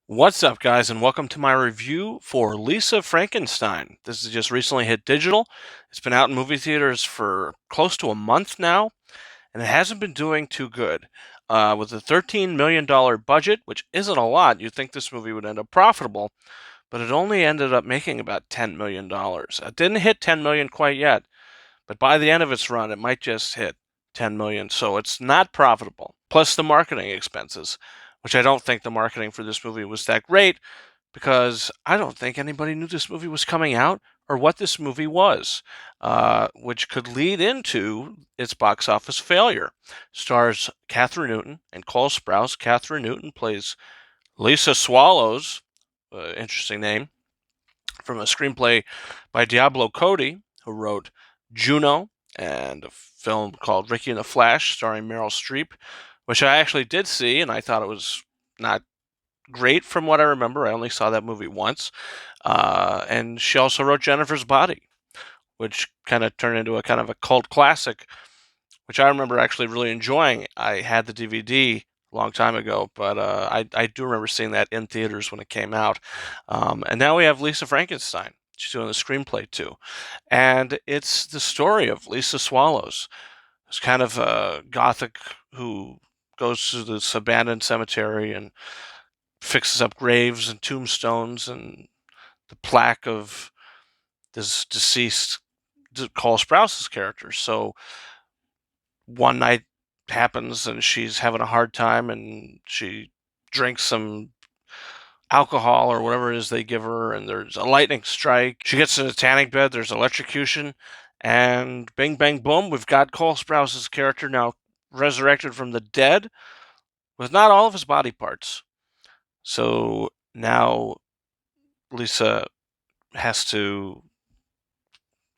What's up, guys, and welcome to my review for Lisa Frankenstein. This has just recently hit digital. It's been out in movie theaters for close to a month now, and it hasn't been doing too good. With a $13 million budget, which isn't a lot, you'd think this movie would end up profitable, but it only ended up making about $10 million. It didn't hit 10 million quite yet, but by the end of its run, it might just hit 10 million. So it's not profitable. Plus the marketing expenses, which I don't think the marketing for this movie was that great because I don't think anybody knew this movie was coming out or what this movie was, which could lead into its box office failure. Stars Kathryn Newton and Cole Sprouse. Kathryn Newton plays Lisa Swallows, interesting name, from a screenplay by Diablo Cody, who wrote Juno and a film called Ricky and the Flash, starring Meryl Streep, which I actually did see, and I thought it was not great from what I remember. I only saw that movie once. And she also wrote Jennifer's Body, which kind of turned into a kind of a cult classic, which I remember actually really enjoying. I had the DVD a long time ago, but I do remember seeing that in theaters when it came out. And now we have Lisa Frankenstein. She's doing the screenplay too. And it's the story of Lisa Swallows. It's kind of a gothic who goes to this abandoned cemetery and fixes up graves and tombstones and the plaque of this deceased Cole Sprouse's character. So one night happens and she's having a hard time and she drinks some alcohol or whatever it is they give her, and there's a lightning strike. She gets in a tanning bed, there's electrocution, and bing bang boom, we've got Cole Sprouse's character now resurrected from the dead with not all of his body parts. So now Lisa has to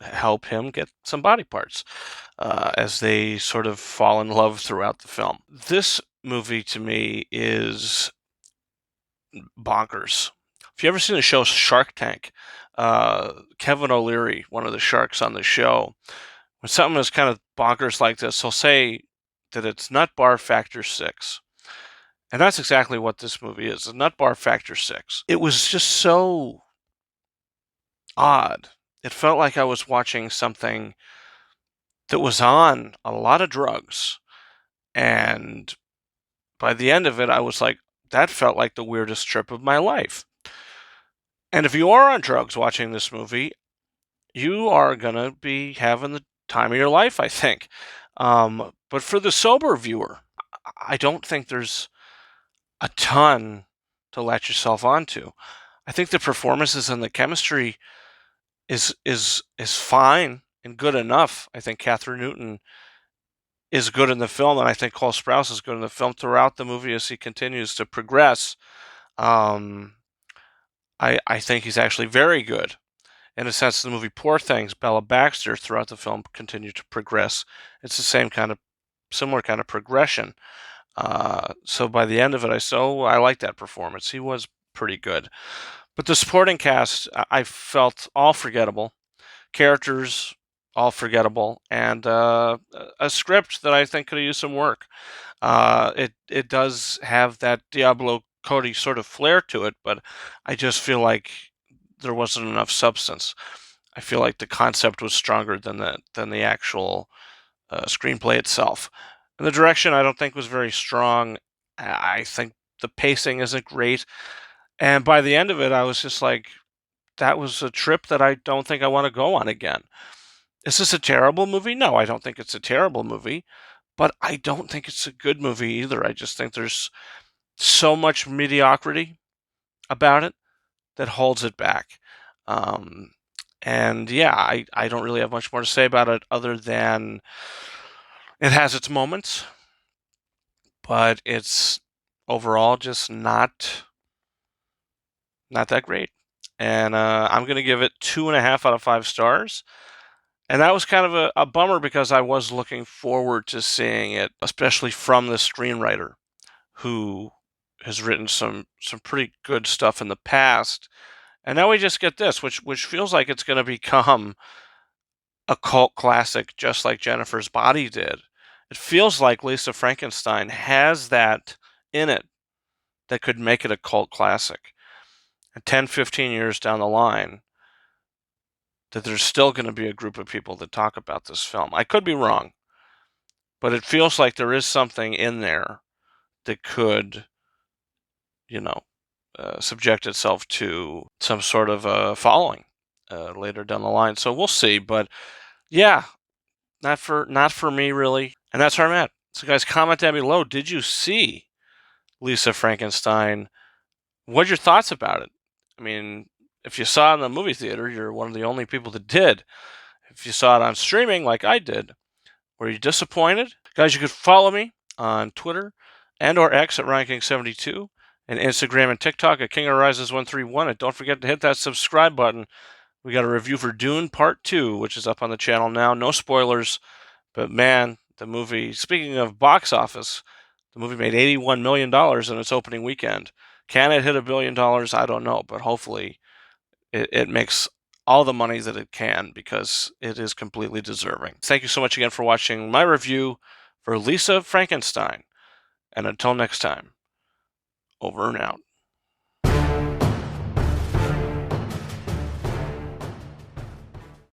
help him get some body parts as they sort of fall in love throughout the film. This movie to me is bonkers. If you ever seen the show Shark Tank, Kevin O'Leary, one of the sharks on the show, when something is kind of bonkers like this, he'll say that it's nut bar factor 6. And that's exactly what this movie is, a nut bar factor 6. It was just so odd. It felt like I was watching something that was on a lot of drugs. And by the end of it, I was like, that felt like the weirdest trip of my life. And if you are on drugs watching this movie, you are going to be having the time of your life, I think. But for the sober viewer, I don't think there's a ton to latch yourself onto. I think the performances and the chemistry is fine and good enough. I think Kathryn Newton is good in the film, and I think Cole Sprouse is good in the film throughout the movie as he continues to progress. Um, I think he's actually very good. In a sense, the movie Poor Things, Bella Baxter throughout the film continued to progress. It's the same kind of, similar kind of progression. So by the end of it, I like that performance. He was pretty good. But the supporting cast, I felt all forgettable. Characters, all forgettable, and a script that I think could have used some work. It does have that Diablo Cody sort of flair to it, but I just feel like there wasn't enough substance. I feel like the concept was stronger than the actual screenplay itself. And the direction I don't think was very strong. I think the pacing isn't great. And by the end of it, I was just like, that was a trip that I don't think I want to go on again. Is this a terrible movie? No, I don't think it's a terrible movie, but I don't think it's a good movie either. I just think there's so much mediocrity about it that holds it back. Um, and yeah, I don't really have much more to say about it other than it has its moments, but it's overall just not that great. And I'm going to give it 2.5 out of 5 stars. And that was kind of a bummer because I was looking forward to seeing it, especially from the screenwriter who has written some pretty good stuff in the past. And now we just get this, which feels like it's going to become a cult classic, just like Jennifer's Body did. It feels like Lisa Frankenstein has that in it that could make it a cult classic. And 10, 15 years down the line, that there's still going to be a group of people that talk about this film. I could be wrong, but it feels like there is something in there that could, you know, subject itself to some sort of following later down the line. So we'll see. But yeah, not for me really. And that's where I'm at. So guys, comment down below. Did you see Lisa Frankenstein? What's your thoughts about it? I mean, if you saw it in the movie theater, you're one of the only people that did. If you saw it on streaming like I did, were you disappointed? Guys, you could follow me on Twitter and or X at RyanKing72 and Instagram and TikTok at KingOfRises131. And don't forget to hit that subscribe button. We got a review for Dune Part 2, which is up on the channel now. No spoilers, but man, the movie, speaking of box office, the movie made $81 million in its opening weekend. Can it hit $1 billion? I don't know, but hopefully it makes all the money that it can because it is completely deserving. Thank you so much again for watching my review for Lisa Frankenstein. And until next time, over and out.